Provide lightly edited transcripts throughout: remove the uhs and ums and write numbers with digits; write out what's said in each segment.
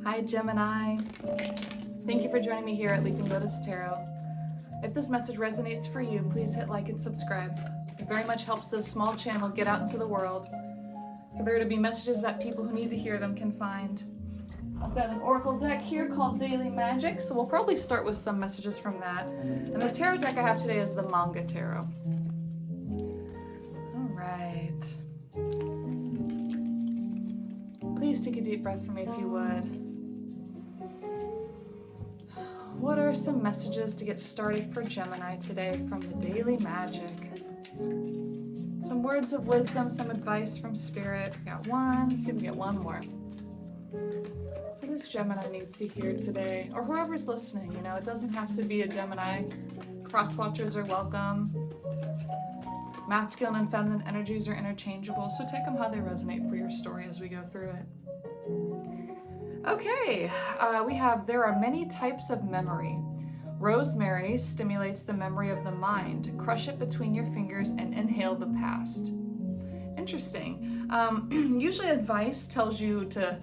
Hi Gemini. Thank you for joining me here at Leaping Lotus Tarot. If this message resonates for you, please hit like and subscribe. It very much helps this small channel get out into the world, for there to be messages that people who need to hear them can find. I've got an oracle deck here called Daily Magic, so we'll probably start with some messages from that. And the tarot deck I have today is the Manga Tarot. All right. Please take a deep breath for me if you would. What are some messages to get started for Gemini today from the Daily Magic? Some words of wisdom, some advice from Spirit. We got one. See if we can get one more. What does Gemini need to hear today? Or whoever's listening, you know, it doesn't have to be a Gemini. Cross-watchers are welcome. Masculine and feminine energies are interchangeable, so take them how they resonate for your story as we go through it. Okay, we have there are many types of memory. Rosemary stimulates the memory of the mind. Crush it between your fingers and inhale the past. Interesting. Usually advice tells you to,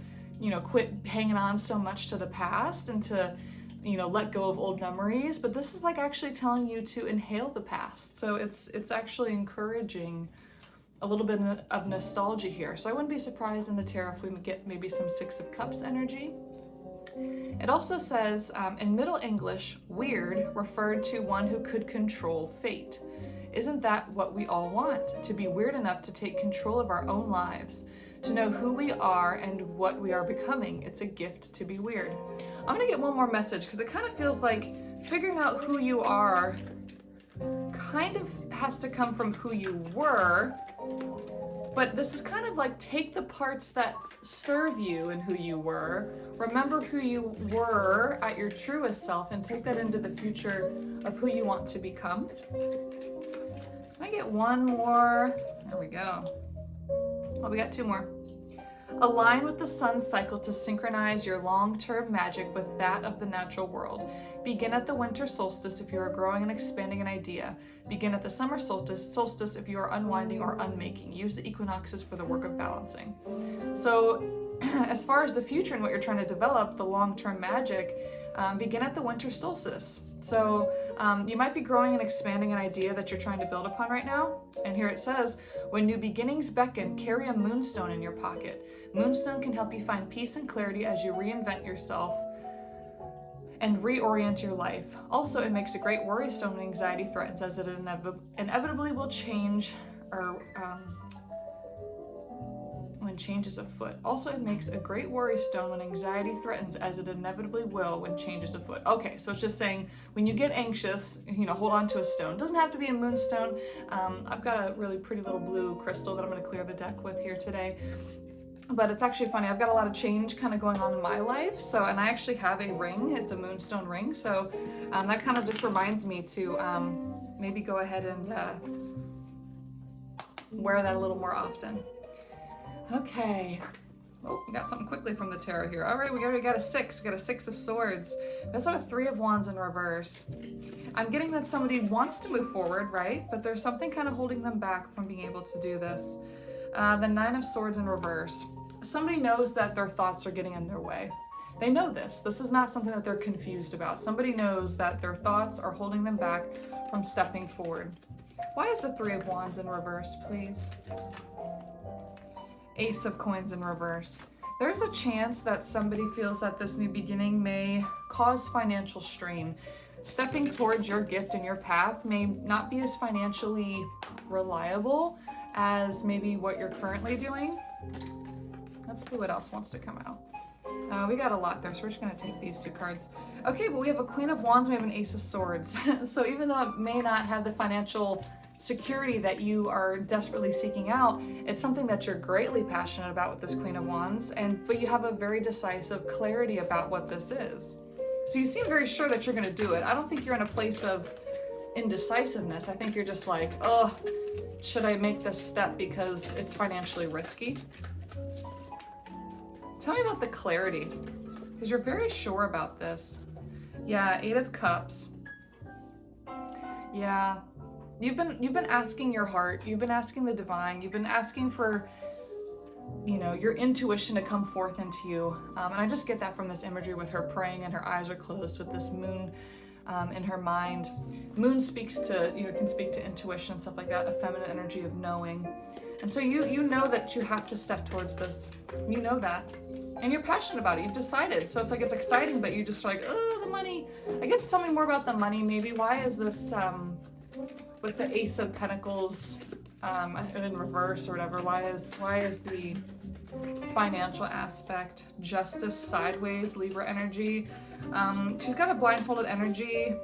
quit hanging on so much to the past and to, let go of old memories. But this is like actually telling you to inhale the past. So it's actually encouraging a little bit of nostalgia here. So I wouldn't be surprised in the tarot if we get maybe some Six of Cups energy. It also says, in Middle English, weird referred to one who could control fate. Isn't that what we all want? To be weird enough to take control of our own lives, to know who we are and what we are becoming. It's a gift to be weird. I'm gonna get one more message because it kind of feels like figuring out who you are kind of has to come from who you were, but this is kind of like take the parts that serve you and who you were, remember who you were at your truest self, and take that into the future of who you want to become. Can I get one more? There we go. Oh, we got two more. Align with the sun's cycle to synchronize your long-term magic with that of the natural world. Begin at the winter solstice if you are growing and expanding an idea. Begin at the summer solstice if you are unwinding or unmaking. Use the equinoxes for the work of balancing. So as far as the future and what you're trying to develop, the long-term magic, begin at the winter solstice. So you might be growing and expanding an idea that you're trying to build upon right now. And here it says, when new beginnings beckon, carry a moonstone in your pocket. Moonstone can help you find peace and clarity as you reinvent yourself and reorient your life. Also, it makes a great worry stone when anxiety threatens, as it inevitably will change when change is afoot. Also, it makes a great worry stone when anxiety threatens, as it inevitably will when change is afoot. Okay, so it's just saying when you get anxious, hold on to a stone. It doesn't have to be a moonstone. I've got a really pretty little blue crystal that I'm going to clear the deck with here today. But it's actually funny, I've got a lot of change kind of going on in my life. So, and I actually have a ring, it's a moonstone ring. So that kind of just reminds me to maybe go ahead and wear that a little more often. Okay. Oh, we got something quickly from the tarot here. All right, we already got a six. We got a Six of Swords. We also have a Three of Wands in reverse. I'm getting that somebody wants to move forward, right? But there's something kind of holding them back from being able to do this. The Nine of Swords in reverse. Somebody knows that their thoughts are getting in their way. They know this. This is not something that they're confused about. Somebody knows that their thoughts are holding them back from stepping forward. Why is the Three of Wands in reverse, please? Ace of Coins in reverse. There's a chance that somebody feels that this new beginning may cause financial strain. Stepping towards your gift and your path may not be as financially reliable as maybe what you're currently doing. Let's see what else wants to come out. We got a lot there, so we're just going to take these two cards. Okay, but we have a Queen of Wands, we have an Ace of Swords. So even though it may not have the financial security that you are desperately seeking out, it's something that you're greatly passionate about with this Queen of Wands, but you have a very decisive clarity about what this is. So you seem very sure that you're going to do it. I don't think you're in a place of indecisiveness. I think you're just like, oh, should I make this step because it's financially risky? Tell me about the clarity, because you're very sure about this. Yeah, Eight of Cups. Yeah. You've been asking your heart, you've been asking the divine, you've been asking for your intuition to come forth into you. And I just get that from this imagery with her praying and her eyes are closed with this moon in her mind. Moon speaks to, can speak to intuition, stuff like that, a feminine energy of knowing. And so you know that you have to step towards this. You know that. And you're passionate about it. You've decided. So it's like it's exciting, but you just like, oh, the money. I guess tell me more about the money maybe. Why is this with the Ace of Pentacles in reverse or whatever? Why is the financial aspect Justice sideways, Libra energy? She's got a blindfolded energy.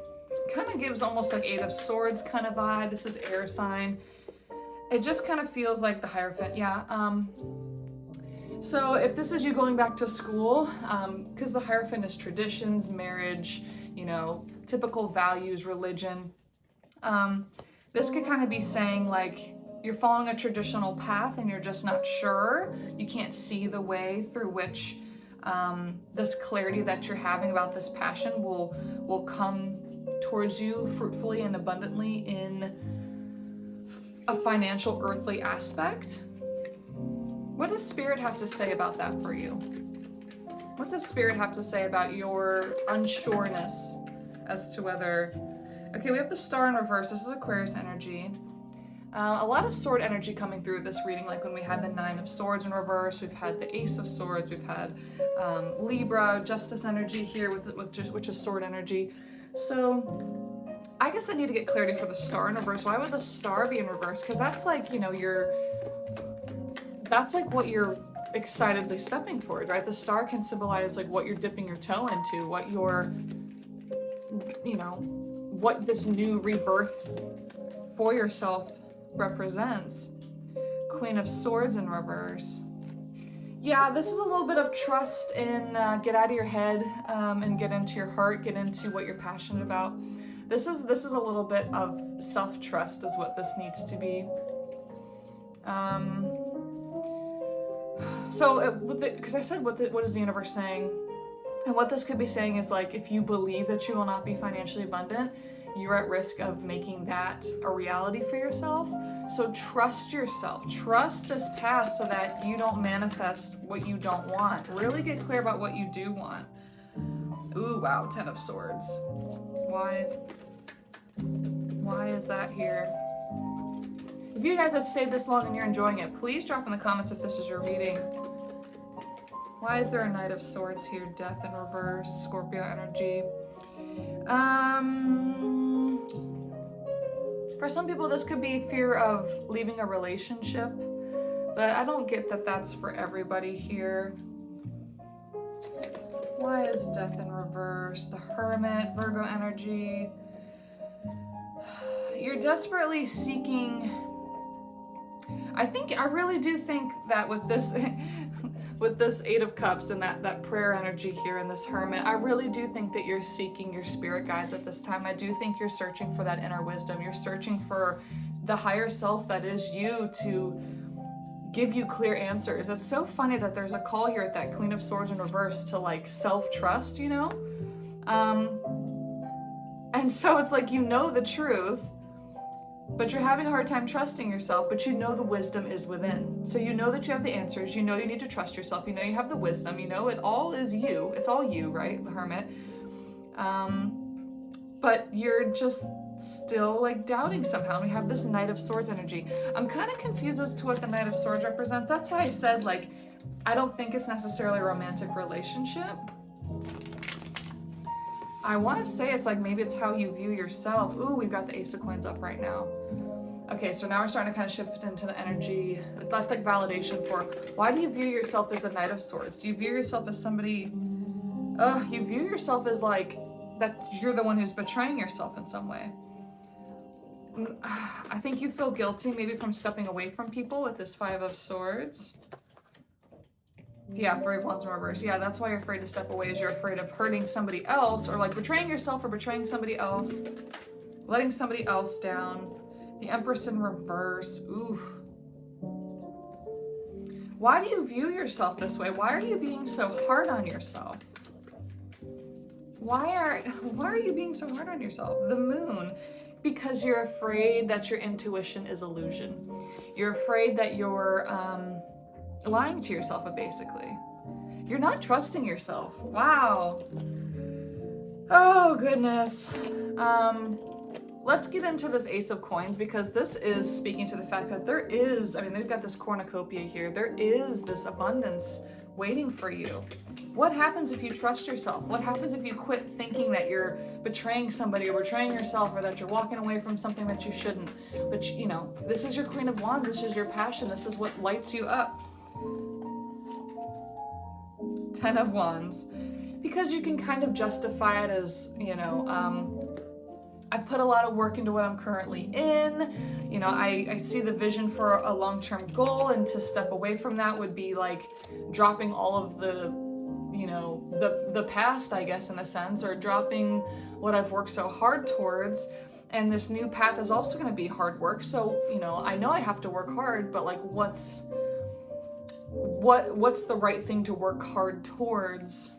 Kind of gives almost like Eight of Swords kind of vibe. This is air sign. It just kind of feels like the Hierophant. Yeah. So if this is you going back to school, because the Hierophant is traditions, marriage, typical values, religion. This could kind of be saying like you're following a traditional path and you're just not sure. You can't see the way through which this clarity that you're having about this passion will come towards you fruitfully and abundantly in a financial, earthly aspect. What does Spirit have to say about that for you? What does Spirit have to say about your unsureness as to whether... Okay, we have the Star in reverse. This is Aquarius energy. A lot of sword energy coming through this reading, like when we had the Nine of Swords in reverse, we've had the Ace of Swords, we've had Libra, Justice energy here which is sword energy. So I guess I need to get clarity for the Star in reverse. Why would the Star be in reverse? Because that's like, that's like what you're excitedly stepping towards, right? The Star can symbolize like what you're dipping your toe into, what you're, what this new rebirth for yourself represents. Queen of Swords in reverse. Yeah, this is a little bit of trust in get out of your head and get into your heart, get into what you're passionate about. This is a little bit of self-trust is what this needs to be. Because I said what is the universe saying? And what this could be saying is like, if you believe that you will not be financially abundant, you're at risk of making that a reality for yourself. So trust yourself. Trust this path so that you don't manifest what you don't want. Really get clear about what you do want. Ooh, wow, Ten of Swords. Why is that here? If you guys have stayed this long and you're enjoying it, please drop in the comments if this is your reading. Why is there a Knight of Swords here? Death in reverse, Scorpio energy. For some people, this could be fear of leaving a relationship, but I don't get that that's for everybody here. Why is Death in reverse? The Hermit, Virgo energy. You're desperately seeking... I really do think that with this with this Eight of Cups and that prayer energy here and this Hermit, I really do think that you're seeking your spirit guides at this time. I do think you're searching for that inner wisdom. You're searching for the higher self that is you to give you clear answers. It's so funny that there's a call here at that Queen of Swords in reverse to like self-trust, And so it's like, the truth, but you're having a hard time trusting yourself, but the wisdom is within. So you know that you have the answers, you need to trust yourself, you have the wisdom, it all is you. It's all you, right? The Hermit. But you're just still like doubting somehow. We have this Knight of Swords energy. I'm kind of confused as to what the Knight of Swords represents. That's why I said like, I don't think it's necessarily a romantic relationship. I want to say it's like, maybe it's how you view yourself. Ooh, we've got the Ace of Coins up right now. Okay, so now we're starting to kind of shift into the energy. That's like validation for, why do you view yourself as the Knight of Swords? Do you view yourself as somebody, you view yourself as like, that you're the one who's betraying yourself in some way. I think you feel guilty maybe from stepping away from people with this Five of Swords. Yeah, 3 of Wands in reverse. Yeah, that's why you're afraid to step away, is you're afraid of hurting somebody else, or like betraying yourself or betraying somebody else, letting somebody else down. The Empress in reverse. Ooh. Why do you view yourself this way? Why are you being so hard on yourself? Why are you being so hard on yourself? The Moon. Because you're afraid that your intuition is illusion. You're afraid that your lying to yourself, basically. You're not trusting yourself. Wow. Oh, goodness. Let's get into this Ace of Coins, because this is speaking to the fact that there is, I mean, they've got this cornucopia here. There is this abundance waiting for you. What happens if you trust yourself? What happens if you quit thinking that you're betraying somebody or betraying yourself, or that you're walking away from something that you shouldn't? But you know, this is your Queen of Wands. This is your passion. This is what lights you up. 10 of Wands. Because you can kind of justify it as, you know, I've put a lot of work into what I'm currently in. You know, I see the vision for a long-term goal, and to step away from that would be like dropping all of the, you know, the past, I guess, in a sense, or dropping what I've worked so hard towards. And this new path is also going to be hard work. So, you know I have to work hard, but like what's the right thing to work hard towards?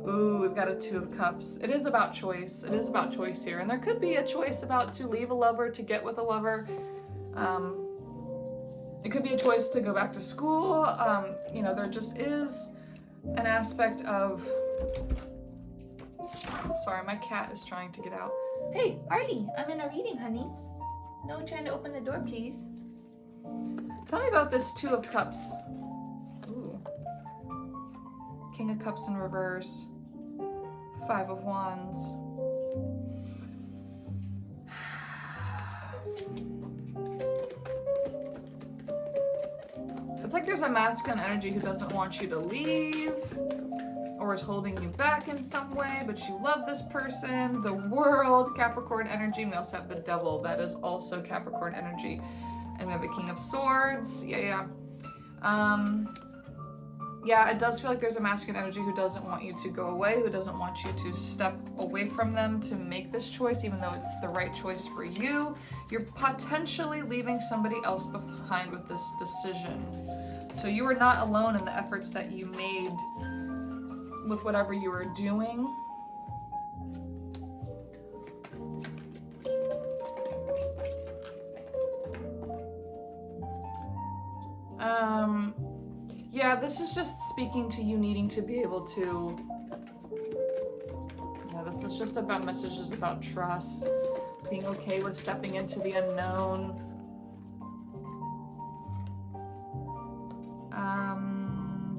Ooh, we've got a 2 of Cups. It is about choice. It is about choice here. And there could be a choice about to leave a lover, to get with a lover. It could be a choice to go back to school. You know, there just is an aspect of... Sorry, my cat is trying to get out. Hey, Artie, I'm in a reading, honey. No trying to open the door, please. Tell me about this 2 of Cups. Ooh. King of Cups in reverse. 5 of Wands. It's like there's a masculine energy who doesn't want you to leave, or is holding you back in some way, but you love this person. The World, Capricorn energy. We also have the Devil. That is also Capricorn energy. And we have a King of Swords. Yeah. Yeah, it does feel like there's a masculine energy who doesn't want you to go away, who doesn't want you to step away from them to make this choice, even though it's the right choice for you. You're potentially leaving somebody else behind with this decision. So you are not alone in the efforts that you made with whatever you were doing. Yeah, this is just speaking to you needing to be able to... Yeah, this is just about messages about trust, being okay with stepping into the unknown.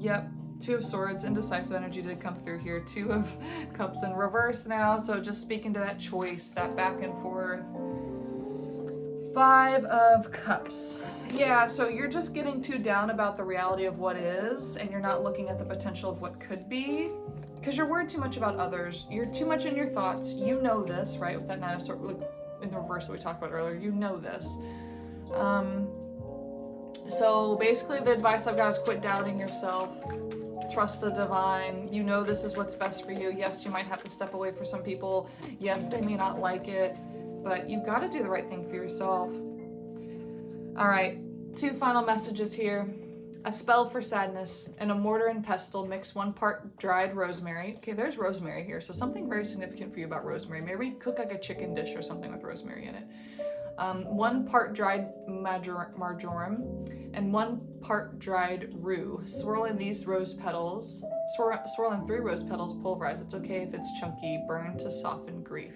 Yep, 2 of Swords, indecisive energy did come through here. 2 of Cups in reverse now, so just speaking to that choice, that back and forth. 5 of Cups. Yeah, so you're just getting too down about the reality of what is, and you're not looking at the potential of what could be, because you're worried too much about others. You're too much in your thoughts. You know this, right? With that 9 of Swords, like in the reverse that we talked about earlier, you know this. So basically the advice I've got is quit doubting yourself. Trust the divine. You know this is what's best for you. Yes, you might have to step away for some people. Yes, they may not like it, but you've got to do the right thing for yourself. All right, 2 final messages here. A spell for sadness and a mortar and pestle. Mix 1 part dried rosemary. Okay, there's rosemary here, so something very significant for you about rosemary. Maybe cook like a chicken dish or something with rosemary in it. 1 part dried marjoram and 1 part dried rue. Swirl in 3 rose petals, pulverize. It's okay if it's chunky. Burn to soften grief.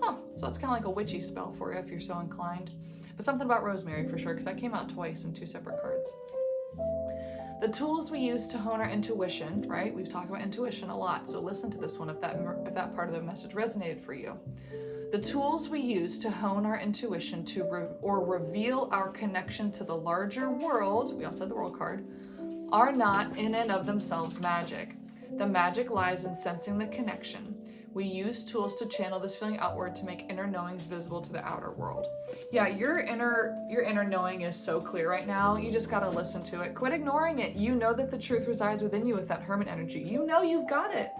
Huh, so that's kind of like a witchy spell for you if you're so inclined. But something about rosemary for sure, because that came out twice in 2 separate cards. The tools we use to hone our intuition, right? We've talked about intuition a lot, so listen to this one if that part of the message resonated for you. The tools we use to hone our intuition or reveal our connection to the larger world, we also had the World card, are not in and of themselves magic. The magic lies in sensing the connection. We use tools to channel this feeling outward to make inner knowings visible to the outer world. Yeah, your inner knowing is so clear right now. You just gotta listen to it. Quit ignoring it. You know that the truth resides within you with that Hermit energy. You know you've got it.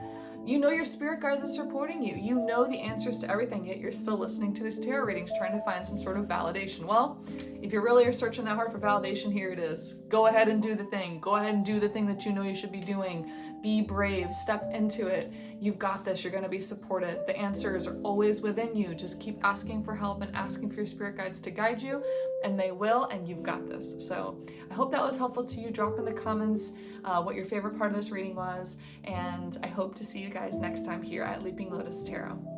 You know your spirit guides are supporting you. You know the answers to everything, yet you're still listening to these tarot readings trying to find some sort of validation. Well, if you really are searching that hard for validation, here it is. Go ahead and do the thing. Go ahead and do the thing that you know you should be doing. Be brave. Step into it. You've got this. You're going to be supported. The answers are always within you. Just keep asking for help and asking for your spirit guides to guide you, and they will, and you've got this. So I hope that was helpful to you. Drop in the comments what your favorite part of this reading was, and I hope to see you guys next time here at Leaping Lotus Tarot.